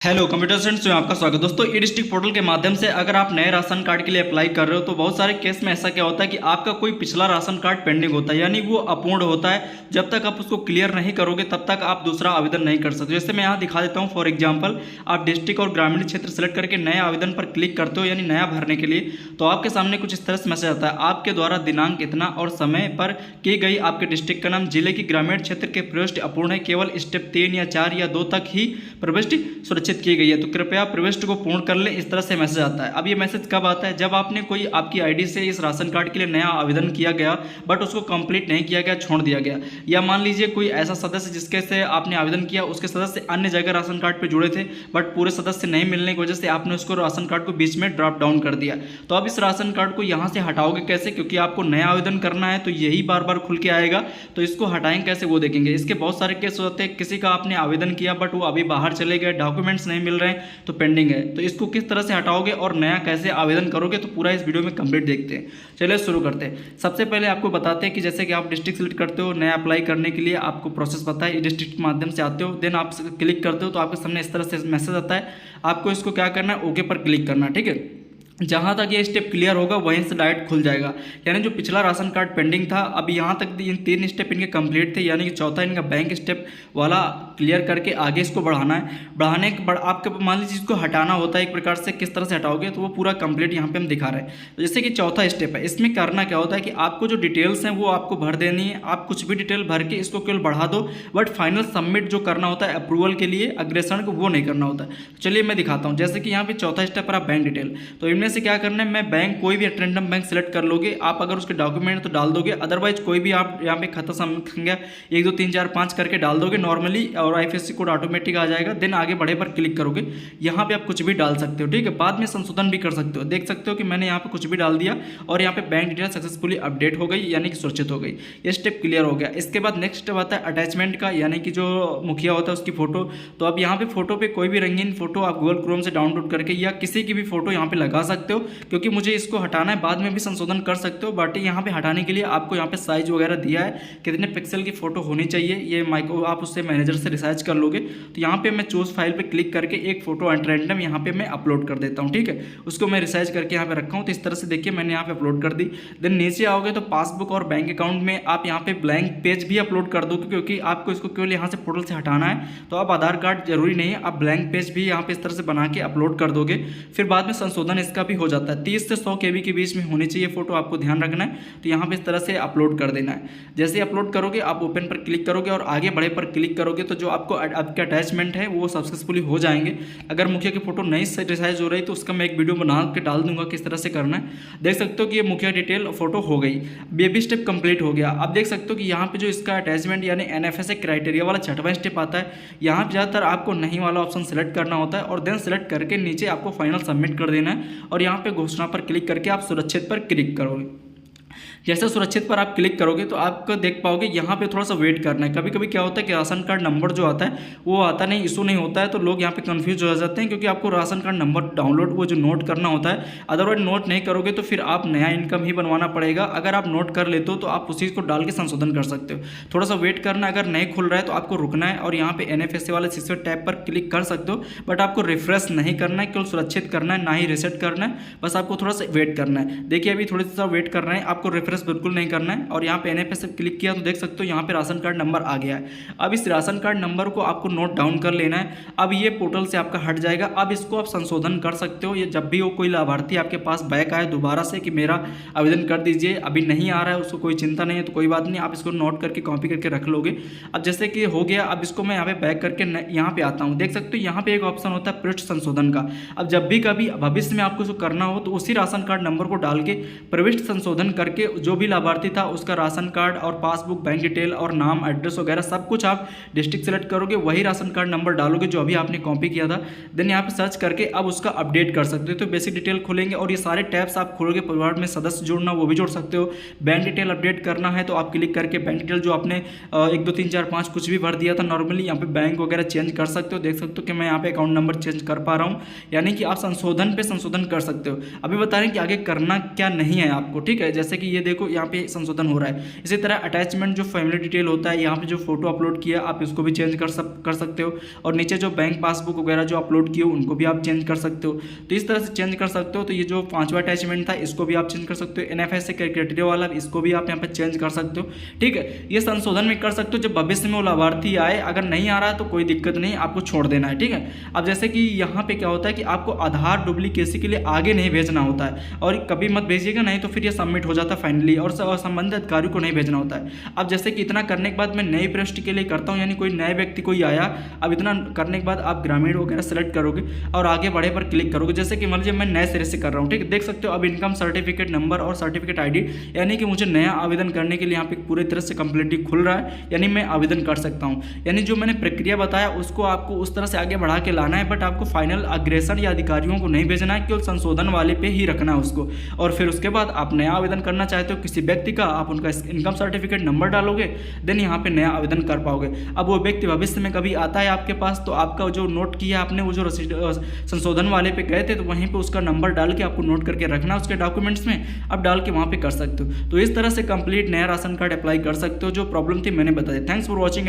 Hello computer students में आपका स्वागत। दोस्तों ई डिस्ट्रिक्ट पोर्टल के माध्यम से अगर आप नए राशन कार्ड के लिए अप्लाई कर रहे हो तो बहुत सारे केस में ऐसा क्या होता है कि आपका कोई पिछला राशन कार्ड पेंडिंग होता है, यानी वो अपूर्ण होता है। जब तक आप उसको क्लियर नहीं करोगे तब तक आप दूसरा आवेदन नहीं कर सकते। जैसे मैं यहाँ दिखा देता हूँ। फॉर एग्जाम्पल, आप डिस्ट्रिक्ट और ग्रामीण क्षेत्र सेलेक्ट करके नए आवेदन पर क्लिक करते हो, यानी नया भरने के लिए, तो आपके सामने कुछ इस तरह से मैसेज आता है। आपके द्वारा दिनांक इतना और समय पर की गई आपके डिस्ट्रिक्ट का नाम, जिले की ग्रामीण क्षेत्र के प्रविष्टि अपूर्ण है, केवल स्टेप 3 या 4 या 2 तक ही प्रविष्टि सुरक्षित की गई है, तो कृपया प्रविष्टि को पूर्ण कर लें। इस तरह से मैसेज आता है। अब ये मैसेज कब आता है? जब आपने कोई आपकी आईडी से इस राशन कार्ड के लिए नया आवेदन किया गया बट उसको कंप्लीट नहीं किया गया, छोड़ दिया गया, या मान लीजिए कोई ऐसा सदस्य जिसके से आपने आवेदन किया, उसके सदस्य अन्य जगह राशन कार्ड पर जुड़े थे बट पूरे सदस्य नहीं मिलने की वजह से आपने उसको राशन कार्ड को बीच में ड्रॉप डाउन कर दिया। तो अब इस राशन कार्ड को यहाँ से हटाओगे कैसे? क्योंकि आपको नया आवेदन करना है तो यही बार बार खुल के आएगा, तो इसको हटाएं कैसे वो देखेंगे। इसके बहुत सारे केस होते हैं। किसी का आपने आवेदन किया बट वो अभी बाहर चले गए, डॉक्यूमेंट्स नहीं मिल रहे हैं तो पेंडिंग है, तो इसको किस तरह से हटाओगे और नया कैसे आवेदन करोगे, तो पूरा इस वीडियो में कंप्लीट देखते हैं। चलिए शुरू करते हैं। सबसे पहले आपको बताते हैं कि जैसे कि आप डिस्ट्रिक्ट सेलेक्ट करते हो, नया अप्लाई करने के लिए आपको प्रोसेस पता है, डिस्ट्रिक्ट के माध्यम से आते हो, देन आप क्लिक करते हो तो आपके सामने इस तरह से मैसेज आता है। आपको इसको क्या करना है? ओके पर क्लिक करना, ठीक है। जहाँ तक ये स्टेप क्लियर होगा वहीं से डायरेक्ट खुल जाएगा। यानी जो पिछला राशन कार्ड पेंडिंग था, अभी यहाँ तक इन 3 स्टेप इनके कंप्लीट थे, यानी कि चौथा इनका बैंक स्टेप वाला क्लियर करके आगे इसको बढ़ाना है। बढ़ाने के बाद आपके मान लीजिए इसको हटाना होता है एक प्रकार से, किस तरह से हटाओगे तो वो पूरा कंप्लीट यहाँ पे हम दिखा रहे हैं। तो जैसे कि चौथा स्टेप है, इसमें करना क्या होता है कि आपको जो डिटेल्स हैं वो आपको भर देनी है। आप कुछ भी डिटेल भर के इसको केवल बढ़ा दो, बट फाइनल सबमिट जो करना होता है अप्रूवल के लिए अग्रेसर को, वो नहीं करना होता है। चलिए मैं दिखाता हूँ। जैसे कि यहाँ पे चौथा स्टेप पर आप बैंक डिटेल, तो इनमें से क्या करना है, मैं बैंक कोई भी रैंडम बैंक सेलेक्ट कर लोगे आप। अगर उसके डॉक्यूमेंट तो डाल दोगे, अदरवाइज कोई भी आप यहाँ पे खाता संख्या 1 2 3 4 5 करके डाल दोगे नॉर्मली, और आईएफएससी कोड ऑटोमेटिक आ जाएगा। देन आगे बढ़े पर क्लिक करोगे, यहाँ पे आप कुछ भी डाल सकते हो, ठीक है। बाद में संशोधन भी कर सकते हो। देख सकते हो कि मैंने यहाँ पे कुछ भी डाल दिया और यहाँ पे बैंक डिटेल सक्सेसफुली अपडेट हो गई, यानी कि सुरक्षित हो गई। ये स्टेप क्लियर हो गया। इसके बाद नेक्स्ट स्टेप आता है अटैचमेंट का, यानी कि जो मुखिया होता है उसकी फोटो। तो अब यहाँ पे फोटो पे कोई भी रंगीन फोटो आप गूगल क्रोम से डाउनलोड करके या किसी की भी फोटो यहाँ पे लगा सकते हो, क्योंकि मुझे इसको हटाना है। बाद में भी संशोधन कर सकते हो, बट यहाँ पे हटाने के लिए आपको यहाँ पे साइज वगैरह दिया है, कितने पिक्सल की फोटो होनी चाहिए, ये माइक्रो आप उससे मैनेजर से रिसर्च कर लोगे। तो यहाँ पे मैं चूज फाइल पे क्लिक करके एक फोटो रैंडम यहाँ पे मैं अपलोड कर देता हूँ, ठीक है। उसको मैं रिसर्च करके यहाँ पे रखा हूँ। तो इस तरह से देखिए मैंने यहाँ पे अपलोड कर दी। देन नीचे आओगे तो पासबुक और बैंक अकाउंट में आप यहाँ पे ब्लैंक पेज भी अपलोड कर दो, क्योंकि आपको इसको केवल यहाँ से पोर्टल से हटाना है। तो आप आधार कार्ड जरूरी नहीं है, आप ब्लैंक पेज भी यहाँ पे इस तरह से बना के अपलोड कर दोगे। फिर बाद में संशोधन इसका भी हो जाता है। 30 से 100 KB के बीच में होनी चाहिए फोटो, आपको ध्यान रखना है। तो यहाँ पे इस तरह से अपलोड कर देना है। जैसे ही अपलोड करोगे आप ओपन पर क्लिक करोगे और आगे बढ़े पर क्लिक करोगे तो जो आपको आपके अटैचमेंट है वो सक्सेसफुली हो जाएंगे। अगर मुखिया की फोटो नहीं रिसाइज हो रही तो उसका मैं एक वीडियो बना के डाल दूंगा किस तरह से करना है। देख सकते हो कि ये मुखिया डिटेल फोटो हो गई, बेबी स्टेप कंप्लीट हो गया। अब देख सकते हो कि यहाँ पे जो इसका अटैचमेंट यानी NFSA क्राइटेरिया वाला 6वां स्टेप आता है। यहाँ पे ज़्यादातर आपको नहीं वाला ऑप्शन सेलेक्ट करना होता है और देन सेलेक्ट करके नीचे आपको फाइनल सबमिट कर देना है और यहाँ पे घोषणा पर क्लिक करके आप सुरक्षित पर क्लिक करोगे। जैसे सुरक्षित पर आप क्लिक करोगे तो आपको देख पाओगे यहाँ पे थोड़ा सा वेट करना है। कभी कभी क्या होता है कि राशन कार्ड नंबर जो आता है वो आता नहीं, इशू नहीं होता है, तो लोग यहाँ पे कंफ्यूज हो जाते हैं, क्योंकि आपको राशन कार्ड नंबर डाउनलोड वो जो नोट करना होता है। अदरवाइज नोट नहीं करोगे तो फिर आप नया इनकम ही बनवाना पड़ेगा। अगर आप नोट कर लेते हो तो आप उसी को डाल के संशोधन कर सकते हो। थोड़ा सा वेट करना, अगर नहीं खुल रहा है तो आपको रुकना है और यहाँ पे NFSA वाले 6वें टैब पर क्लिक कर सकते हो, बट आपको रिफ्रेश नहीं करना है, केवल सुरक्षित करना है, ना ही रिसेट करना है। बस आपको थोड़ा सा वेट करना है। देखिए अभी थोड़ा सा वेट कर रहे हैं, आपको रिफ्रेश बिल्कुल नहीं करना है। और यहाँ पे NFSA क्लिक किया तो देख सकते हो यहाँ पे राशन कार्ड नंबर आ गया है। अब इस राशन कार्ड नंबर को आपको नोट डाउन कर लेना है। अब ये पोर्टल से आपका हट जाएगा। अब इसको आप संशोधन कर सकते हो। ये जब भी वो कोई लाभार्थी आपके पास बैक आए दोबारा से कि मेरा आवेदन कर दीजिए, अभी नहीं आ रहा है, उसको कोई चिंता नहीं है तो कोई बात नहीं, आप इसको नोट करके कॉपी करके रख लोगे। अब जैसे कि हो गया, अब इसको मैं यहाँ पे बैक करके यहाँ पे आता हूँ। देख सकते हो यहाँ पे एक ऑप्शन होता है पृष्ठ संशोधन का। अब जब भी कभी भविष्य में आपको इसको करना हो तो उसी राशन कार्ड नंबर को डाल के प्रविष्ट संशोधन करके जो भी लाभार्थी था उसका राशन कार्ड और पासबुक, बैंक डिटेल और नाम, एड्रेस वगैरह सब कुछ आप डिस्ट्रिक्ट सेलेक्ट करोगे, वही राशन कार्ड नंबर डालोगे जो अभी आपने कॉपी किया था। देन यहाँ पे सर्च करके अब उसका अपडेट कर सकते हो। तो बेसिक डिटेल खुलेंगे और ये सारे टैब्स आप खोलोगे। परिवार में सदस्य जोड़ना वो भी जोड़ सकते हो। बैंक डिटेल अपडेट करना है तो आप क्लिक करके बैंक डिटेल जो आपने 1 2 3 4 5 कुछ भी भर दिया था नॉर्मली, यहाँ पे बैंक वगैरह चेंज कर सकते हो। देख सकते हो कि मैं यहाँ पे अकाउंट नंबर चेंज कर पा रहा हूँ, यानी कि आप संशोधन पे संशोधन कर सकते हो। अभी बता रहे हैं कि आगे करना क्या नहीं है आपको, ठीक है। जैसे कि ये देखो यहाँ पे संशोधन हो रहा है। इसी तरह अटैचमेंट जो फैमिली डिटेल होता है, यहाँ पे जो फोटो अपलोड किया आप इसको भी चेंज कर सकते हो। और नीचे जो बैंक पासबुक वगैरह जो अपलोड किए उनको भी आप चेंज कर सकते हो। तो इस तरह से चेंज कर सकते हो। तो ये जो 5वां अटैचमेंट था इसको भी आप चेंज कर सकते हो। NFS क्राइटेरिया वाला इसको भी आप यहाँ पे चेंज कर सकते हो। ठीक है, ये संशोधन में कर सकते हो। जब भविष्य में वो लाभार्थी आए, अगर नहीं आ रहा तो कोई दिक्कत नहीं, आपको छोड़ देना है। ठीक है, अब जैसे कि यहाँ पे क्या होता है कि आपको आधार डुप्लीकेसी के लिए आगे नहीं भेजना होता है, और कभी मत भेजिएगा, नहीं तो फिर ये सबमिट हो जाता है फाइनली, और संबंधित अधिकारी को नहीं भेजना होता है। अब जैसे कि इतना करने के बाद मैं नई प्रविष्टि के लिए करता हूँ, यानी कोई नए व्यक्ति कोई आया, अब इतना करने के बाद आप ग्रामीण वगैरह सेलेक्ट करोगे और आगे बढ़े पर क्लिक करोगे। जैसे कि मान लीजिए मैं नए सिरे से कर रहा हूँ। ठीक है, देख सकते हो अब इनकम सर्टिफिकेट नंबर और सर्टिफिकेट ID, यानी कि मुझे नया आवेदन करने के लिए यहाँ पे पूरी तरह से कंप्लीटली खुल रहा है, यानी मैं आवेदन कर सकता हूँ। यानी जो मैंने प्रक्रिया बताया उसको आपको उस तरह से आगे बढ़ा के लाना है, बट आपको फाइनल अग्रेसर या अधिकारियों को नहीं भेजना है, केवल संशोधन वाले पे ही रखना है उसको। और फिर उसके बाद आप नया आवेदन करना चाहते हो किसी व्यक्ति का, आप उनका इनकम सर्टिफिकेट नंबर डालोगे, देन यहाँ पे नया आवेदन कर पाओगे। अब वो व्यक्ति भविष्य में कभी आता है आपके पास, तो आपका जो नोट किया आपने, वो जो संशोधन वाले पे गए थे, तो वहीं पे उसका नंबर डाल के आपको नोट करके रखना उसके डॉक्यूमेंट्स में, अब डाल के वहाँ पे कर सकते हो। तो इस तरह से कंप्लीट नया राशन कार्ड अप्लाई कर सकते हो। जो प्रॉब्लम थी मैंने बता दी। Thanks for watching and